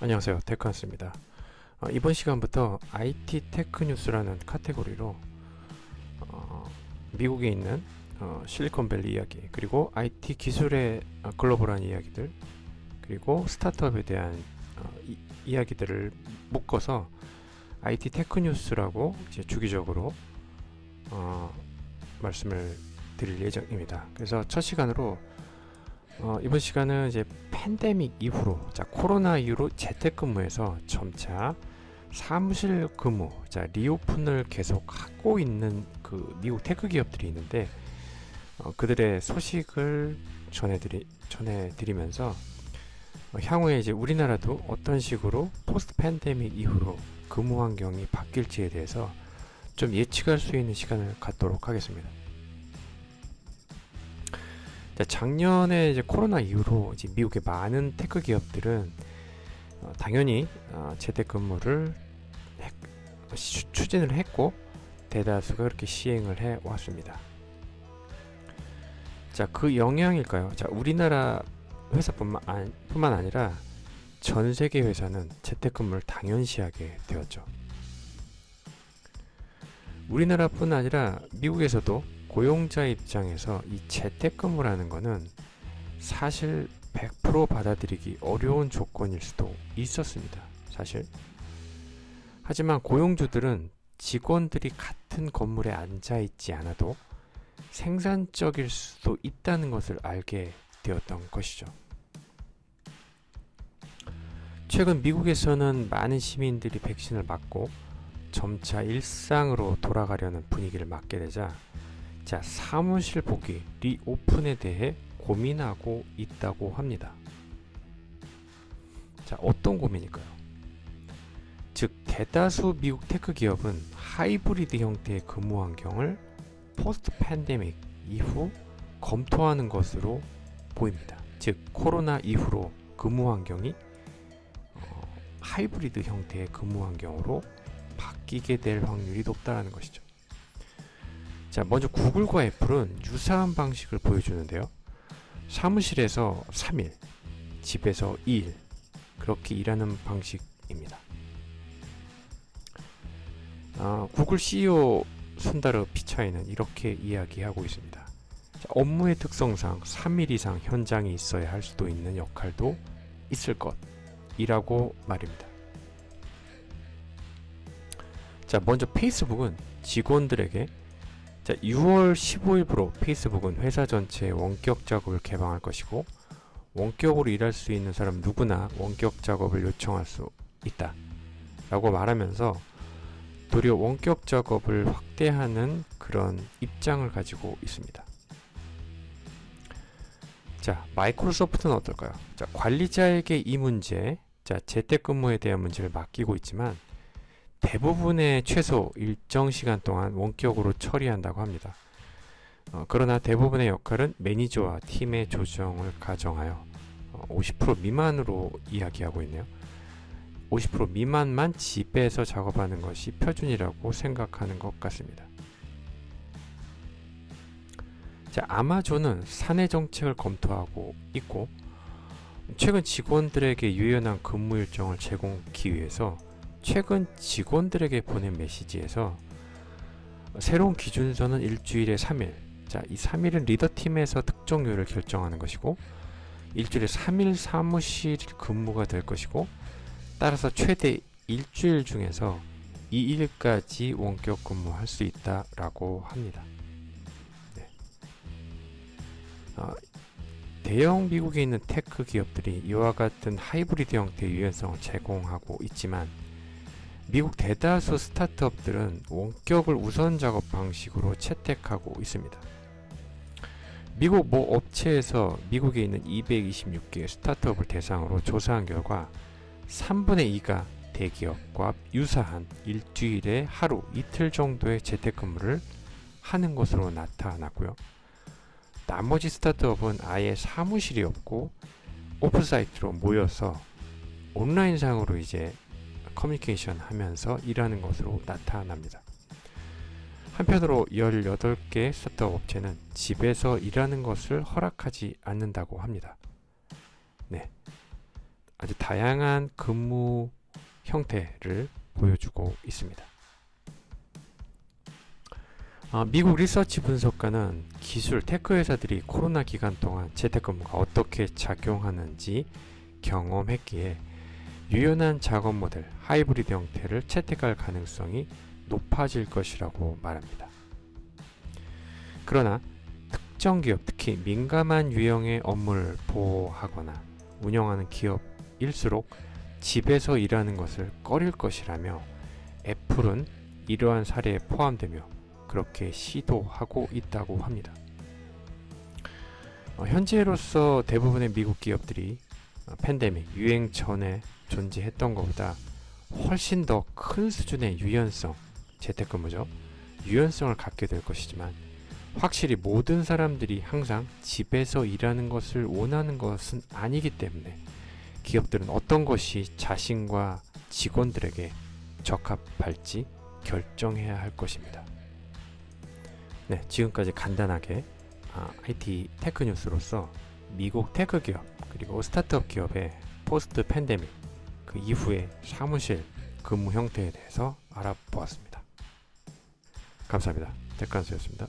안녕하세요, 테크한스입니다. 이번 시간부터 IT 테크 뉴스라는 카테고리로 미국에 있는 실리콘밸리 이야기, 그리고 IT 기술의 글로벌한 이야기들, 그리고 스타트업에 대한 이야기들을 묶어서 IT 테크 뉴스라고 이제 주기적으로 말씀을 드릴 예정입니다. 그래서 첫 시간으로 이번 시간은 이제 팬데믹 이후로, 코로나 이후로 재택근무에서 점차 사무실 근무, 리오픈을 계속 하고 있는 그 미국 테크 기업들이 있는데, 그들의 소식을 전해드리면서 향후에 이제 우리나라도 어떤 식으로 포스트 팬데믹 이후로 근무 환경이 바뀔지에 대해서 좀 예측할 수 있는 시간을 갖도록 하겠습니다. 작년에 이제 코로나 이후로 이제 미국의 많은 테크 기업들은 당연히 재택근무를 추진을 했고, 대다수가 그렇게 시행을 해 왔습니다. 그 영향일까요? 우리나라 회사뿐만 아니라 전 세계 회사는 재택근무를 당연시하게 되었죠. 우리나라뿐 아니라 미국에서도 고용자 입장에서 이 재택근무라는 거는 사실 100% 받아들이기 어려운 조건일 수도 있었습니다. 사실. 하지만 고용주들은 직원들이 같은 건물에 앉아 있지 않아도 생산적일 수도 있다는 것을 알게 되었던 것이죠. 최근 미국에서는 많은 시민들이 백신을 맞고 점차 일상으로 돌아가려는 분위기를 맞게 되자 사무실 복귀, 리오픈에 대해 고민하고 있다고 합니다. 어떤 고민일까요? 즉, 대다수 미국 테크 기업은 하이브리드 형태의 근무 환경을 포스트 팬데믹 이후 검토하는 것으로 보입니다. 즉, 코로나 이후로 근무 환경이 하이브리드 형태의 근무 환경으로 바뀌게 될 확률이 높다는 것이죠. 먼저 구글과 애플은 유사한 방식을 보여주는데요. 사무실에서 3일, 집에서 2일, 그렇게 일하는 방식입니다. 구글 CEO 순다르 피차이는 이렇게 이야기하고 있습니다. 업무의 특성상 3일 이상 현장에 있어야 할 수도 있는 역할도 있을 것이라고 말입니다. 먼저 페이스북은 직원들에게 6월 15일부로 페이스북은 회사 전체에 원격 작업을 개방할 것이고, 원격으로 일할 수 있는 사람 누구나 원격 작업을 요청할 수 있다 라고 말하면서 도리어 원격 작업을 확대하는 그런 입장을 가지고 있습니다. 마이크로소프트는 어떨까요? 관리자에게 이 문제, 재택근무에 대한 문제를 맡기고 있지만 대부분의 최소 일정 시간 동안 원격으로 처리한다고 합니다. 그러나 대부분의 역할은 매니저와 팀의 조정을 가정하여 50% 미만으로 이야기하고 있네요. 50% 미만만 집에서 작업하는 것이 표준이라고 생각하는 것 같습니다. 아마존은 사내 정책을 검토하고 있고, 최근 직원들에게 유연한 근무 일정을 제공하기 위해서 최근 직원들에게 보낸 메시지에서 새로운 기준서는 일주일에 3일, 이 3일은 리더팀에서 특정 요일을 결정하는 것이고, 일주일에 3일 사무실 근무가 될 것이고, 따라서 최대 일주일 중에서 2일까지 원격 근무할 수 있다라고 합니다. 대형 미국에 있는 테크 기업들이 이와 같은 하이브리드 형태의 유연성을 제공하고 있지만, 미국 대다수 스타트업들은 원격을 우선 작업 방식으로 채택하고 있습니다. 미국 모 업체에서 미국에 있는 226개의 스타트업을 대상으로 조사한 결과 3분의 2가 대기업과 유사한 일주일에 하루, 이틀 정도의 재택근무를 하는 것으로 나타났고요. 나머지 스타트업은 아예 사무실이 없고 오프사이트로 모여서 온라인상으로 이제 커뮤니케이션 하면서 일하는 것으로 나타납니다. 한편으로 18개 스타트업 업체는 집에서 일하는 것을 허락하지 않는다고 합니다. 아주 다양한 근무 형태를 보여주고 있습니다. 미국 리서치 분석가는 기술 테크 회사들이 코로나 기간 동안 재택근무가 어떻게 작용하는지 경험했기에 유연한 작업 모델 하이브리드 형태를 채택할 가능성이 높아질 것이라고 말합니다. 그러나 특정 기업, 특히 민감한 유형의 업무를 보호하거나 운영하는 기업일수록 집에서 일하는 것을 꺼릴 것이라며 애플은 이러한 사례에 포함되며 그렇게 시도하고 있다고 합니다. 현재로서 대부분의 미국 기업들이 팬데믹 유행 전에 존재했던 것보다 훨씬 더 큰 수준의 유연성, 재택근무죠. 유연성을 갖게 될 것이지만 확실히 모든 사람들이 항상 집에서 일하는 것을 원하는 것은 아니기 때문에 기업들은 어떤 것이 자신과 직원들에게 적합할지 결정해야 할 것입니다. 네, 지금까지 간단하게 IT 테크 뉴스로서 미국 테크 기업 그리고 스타트업 기업의 포스트 팬데믹 그 이후의 사무실 근무 형태에 대해서 알아보았습니다. 감사합니다. 테크한수였습니다.